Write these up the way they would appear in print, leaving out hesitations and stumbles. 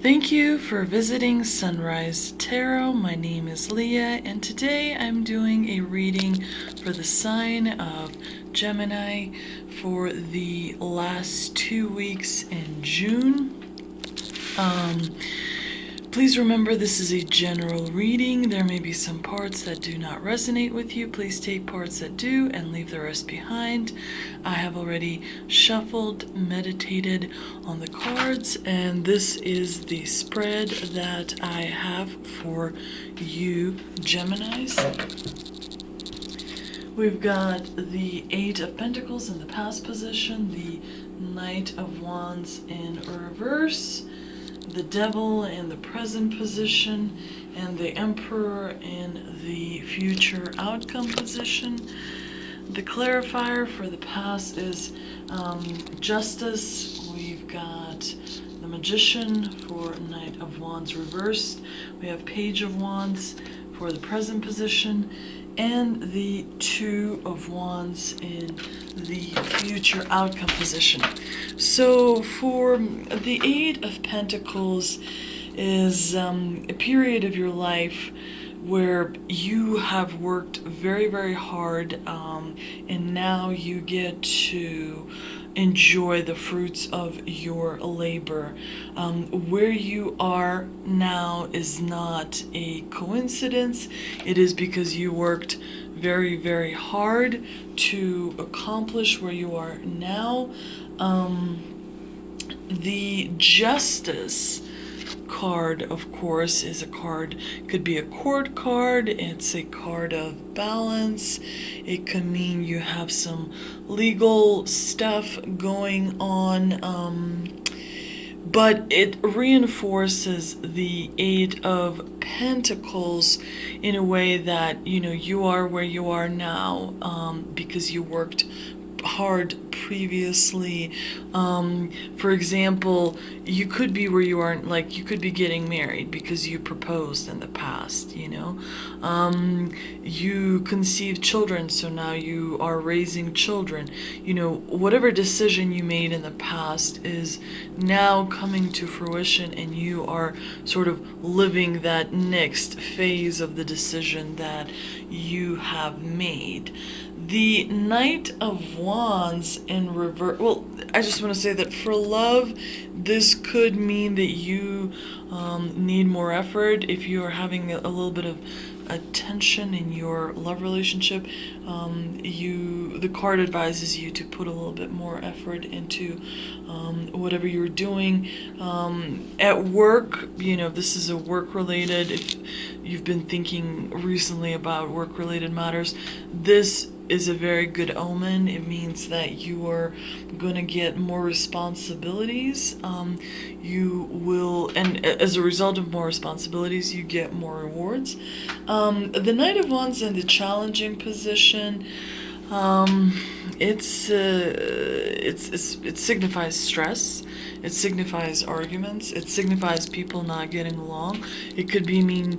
Thank you for visiting Sunrise Tarot. My name is Leah, and today I'm doing a reading for the sign of Gemini for the last 2 weeks in June. Please remember this is a general reading. There may be some parts that do not resonate with you. Please take parts that do and leave the rest behind. I have already shuffled, meditated on the cards, and this is the spread that I have for you, Geminis. We've got the Eight of Pentacles in the past position, the Knight of Wands in reverse, the Devil in the present position, and the Emperor in the future outcome position. The clarifier for the past is Justice. We've got the Magician for Knight of Wands reversed. We have Page of Wands for the present position, and the Two of Wands in the future outcome position. So for the Eight of Pentacles is a period of your life where you have worked very, very hard, and now you get to enjoy the fruits of your labor. Where you are now is not a coincidence. It is because you worked very, very hard to accomplish where you are now. The Justice card, of course, is a card, could be a court card. It's a card of balance. It could mean you have some legal stuff going on, but it reinforces the Eight of Pentacles in a way that, you know, you are where you are now because you worked hard previously. For example, you could be where you are, like you could be getting married because you proposed in the past, you know. You conceived children, so now you are raising children. You know, whatever decision you made in the past is now coming to fruition, and you are sort of living that next phase of the decision that you have made. The Knight of Wands in reverse, well, I just want to say that for love, this could mean that you need more effort. If you are having a little bit of a tension in your love relationship, the card advises you to put a little bit more effort into whatever you're doing. At work, you know, this is a work-related, if you've been thinking recently about work-related matters, this is a very good omen. It means that you are going to get more responsibilities. You will, and as a result of more responsibilities, you get more rewards. The Knight of Wands in the challenging position, it signifies stress. It signifies arguments. It signifies people not getting along. It could mean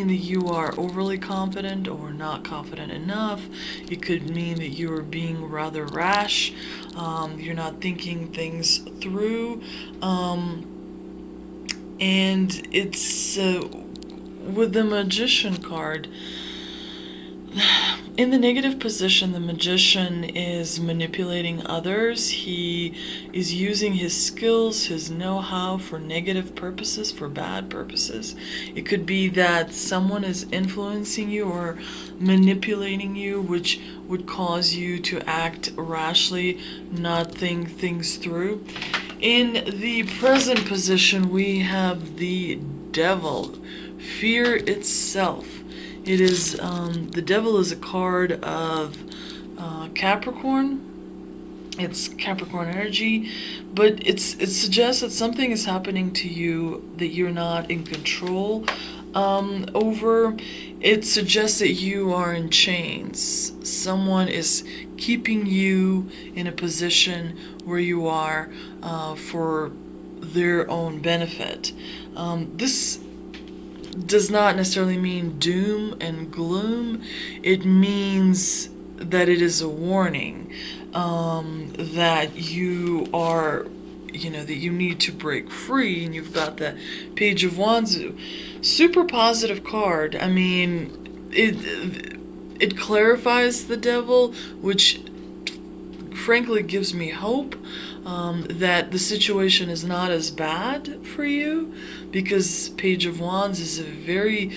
that you are overly confident or not confident enough. It could mean that you are being rather rash. You're not thinking things through. And it's with the Magician card. In the negative position, the Magician is manipulating others. He is using his skills, his know-how for negative purposes, for bad purposes. It could be that someone is influencing you or manipulating you, which would cause you to act rashly, not think things through. In the present position, we have the Devil, fear itself. It is, the Devil is a card of Capricorn. It's Capricorn energy, but it suggests that something is happening to you that you're not in control over. It suggests that you are in chains. Someone is keeping you in a position where you are for their own benefit. This does not necessarily mean doom and gloom. It means that it is a warning that you are that you need to break free, and you've got the Page of Wands. Super positive card. I mean, it clarifies the devil, which frankly gives me hope that the situation is not as bad for you, because Page of Wands is a very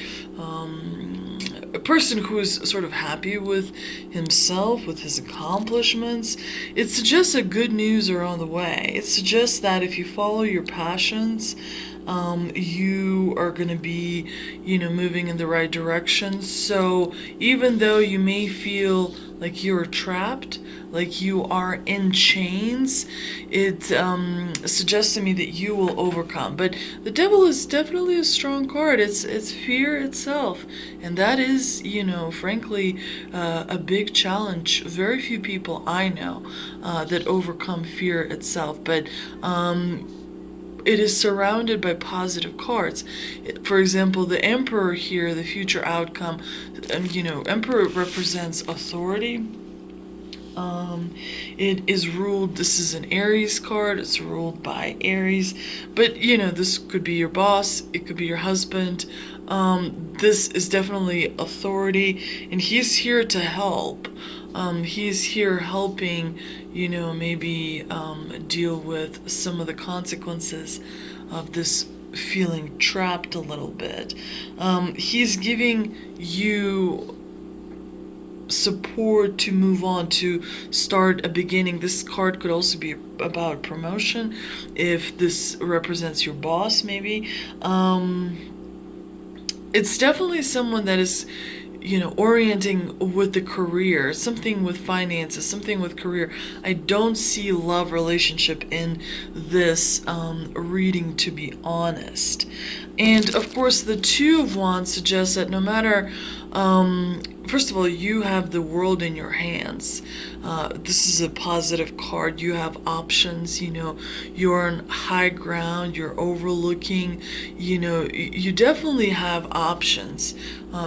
a person who is sort of happy with himself, with his accomplishments. It suggests that good news are on the way. It suggests that if you follow your passions, you are going to be, moving in the right direction. So even though you may feel like you're trapped, like you are in chains, it suggests to me that you will overcome. But the devil is definitely a strong card. It's fear itself, and that is, frankly, a big challenge. Very few people I know that overcome fear itself, but it is surrounded by positive cards. For example, the Emperor here, the future outcome, Emperor represents authority. It is ruled, this is an Aries card, it's ruled by Aries, but this could be your boss, it could be your husband. This is definitely authority, and he's here to help. He's here helping, maybe deal with some of the consequences of this feeling trapped a little bit. He's giving you support to move on, to start a beginning. This card could also be about promotion, if this represents your boss, maybe. It's definitely someone that is, orienting with the career, something with finances, something with career. I don't see love relationship in this reading, to be honest. And of course, the Two of Wands suggests that no matter, first of all, you have the world in your hands. This is a positive card. You have options, you're on high ground, you're overlooking, you definitely have options.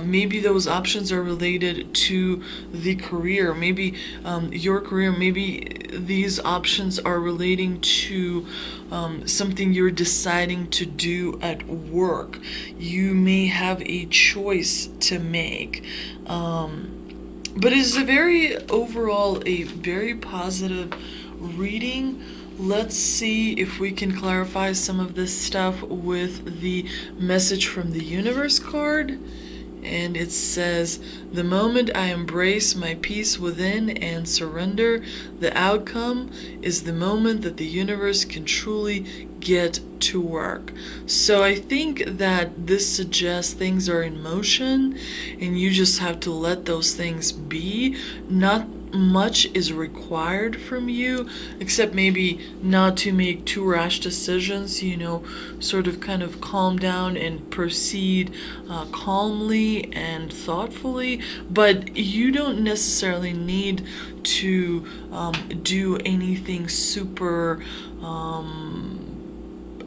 Maybe those options are related to the career, maybe your career, maybe these options are relating to something you're deciding to do at work. You may have a choice to make. But it is overall a very positive reading. Let's see if we can clarify some of this stuff with the Message from the Universe card. And it says, the moment I embrace my peace within and surrender, the outcome is the moment that the universe can truly get to work. So I think that this suggests things are in motion, and you just have to let those things be. Not much is required from you, except maybe not to make too rash decisions, sort of kind of calm down and proceed calmly and thoughtfully. But you don't necessarily need to do anything super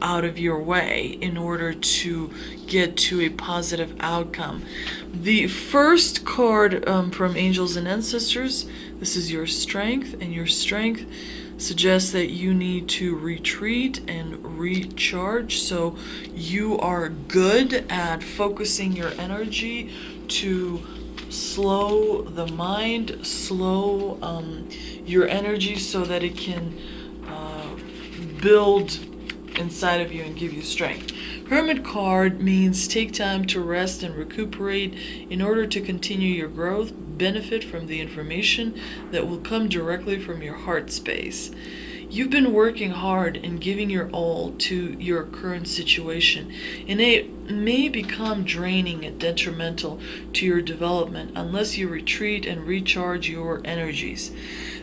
out of your way in order to get to a positive outcome. The first card from Angels and Ancestors, this is your strength, and your strength suggests that you need to retreat and recharge. So you are good at focusing your energy to slow the mind, slow your energy so that it can build inside of you and give you strength. Hermit card means take time to rest and recuperate in order to continue your growth. Benefit from the information that will come directly from your heart space. You've been working hard and giving your all to your current situation, and it may become draining and detrimental to your development unless you retreat and recharge your energies.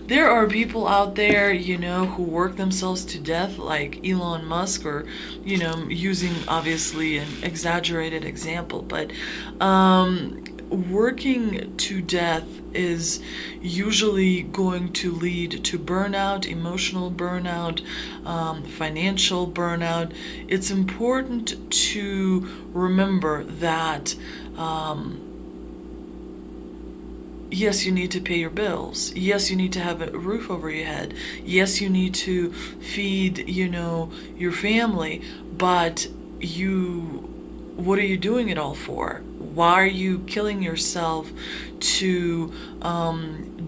There are people out there, who work themselves to death, like Elon Musk, or, using obviously an exaggerated example, but working to death is usually going to lead to burnout, emotional burnout, financial burnout. It's important to remember that yes, you need to pay your bills. Yes, you need to have a roof over your head. Yes, you need to feed, your family. But what are you doing it all for? Why are you killing yourself to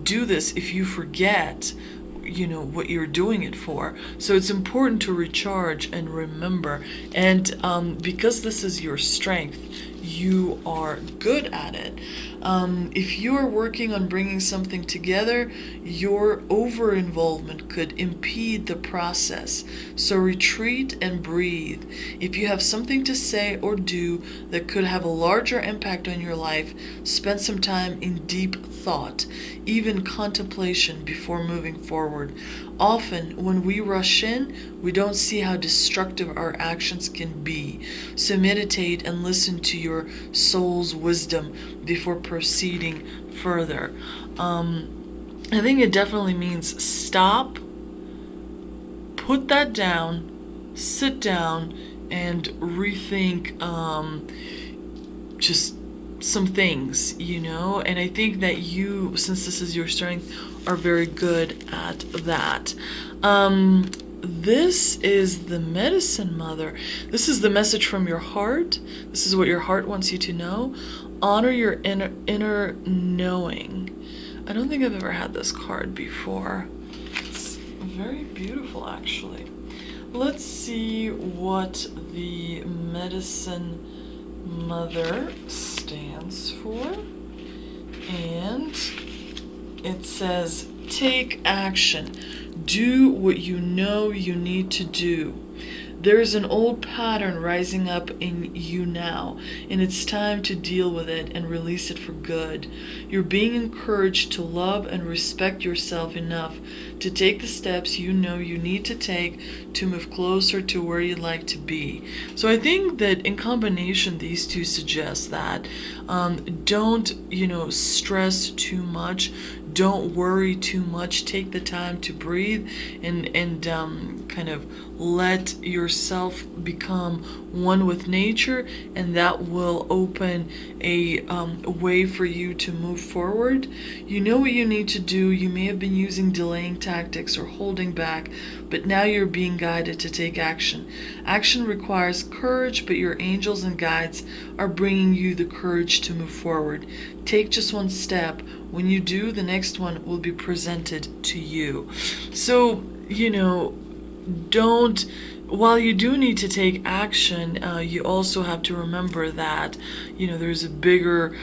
do this if you forget what you're doing it for? So it's important to recharge and remember. And because this is your strength, you are good at it. If you are working on bringing something together, your over involvement could impede the process. So retreat and breathe. If you have something to say or do that could have a larger impact on your life, spend some time in deep thought, even contemplation before moving forward. Often, when we rush in, we don't see how destructive our actions can be. So meditate and listen to your soul's wisdom before proceeding further. I think it definitely means stop, put that down, sit down, and rethink just some things, and I think that you, since this is your strength, are very good at that. This is the medicine mother. This is the message from your heart. This is what your heart wants you to know. Honor your inner knowing. I don't think I've ever had this card before. It's very beautiful, actually. Let's see what the medicine mother stands for. And it says, take action. Do what you know you need to do. There is an old pattern rising up in you now, and it's time to deal with it and release it for good. You're being encouraged to love and respect yourself enough to take the steps you know you need to take to move closer to where you'd like to be. So I think that in combination, these two suggest that don't, stress too much. Don't worry too much. Take the time to breathe and kind of let yourself become one with nature, and that will open a way for you to move forward. You know what you need to do. You may have been using delaying tactics or holding back, but now you're being guided to take action. Action requires courage, but your angels and guides are bringing you the courage to move forward. Take just one step. When you do, the next one will be presented to you. So, while you do need to take action, you also have to remember that, there's a bigger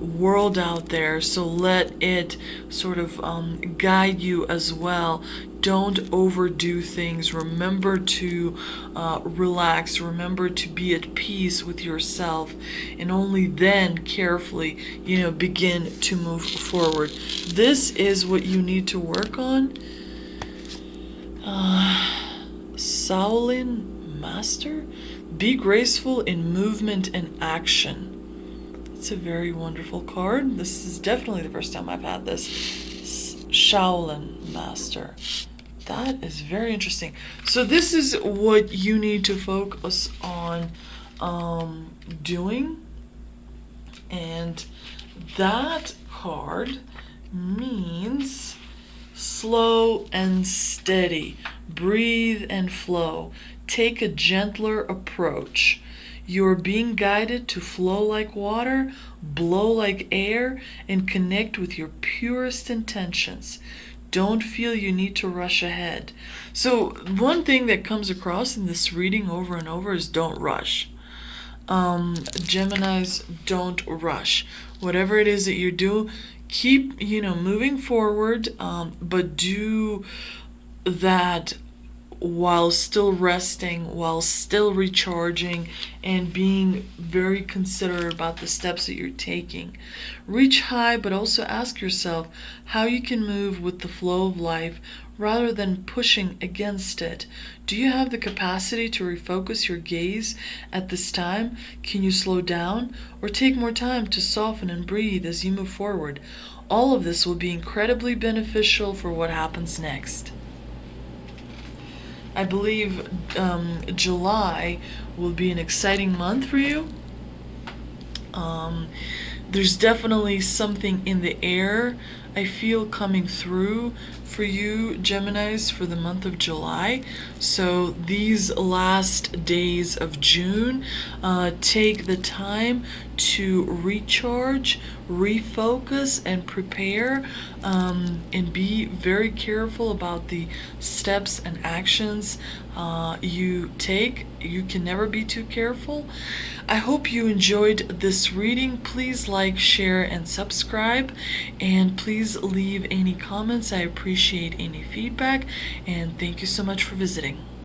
world out there. So let it sort of guide you as well. Don't overdo things. Remember to relax. Remember to be at peace with yourself, and only then carefully, begin to move forward. This is what you need to work on. Shaolin Master? Be graceful in movement and action. It's a very wonderful card. This is definitely the first time I've had this. Shaolin Master. That is very interesting. So this is what you need to focus on doing. And that card means slow and steady. Breathe and flow. Take a gentler approach. You're being guided to flow like water, blow like air, and connect with your purest intentions. Don't feel you need to rush ahead. So one thing that comes across in this reading over and over is don't rush. Geminis, don't rush. Whatever it is that you do, keep, moving forward, but do that while still resting, while still recharging, and being very considerate about the steps that you're taking. Reach high, but also ask yourself how you can move with the flow of life rather than pushing against it. Do you have the capacity to refocus your gaze at this time? Can you slow down or take more time to soften and breathe as you move forward? All of this will be incredibly beneficial for what happens next. I believe July will be an exciting month for you. there's definitely something in the air I feel coming through for you, Geminis, for the month of July. So these last days of June, take the time to recharge, refocus, and prepare, and be very careful about the steps and actions you take. You can never be too careful. I hope you enjoyed this reading. Please like, share, and subscribe. And please leave any comments. I appreciate any feedback. And thank you so much for visiting.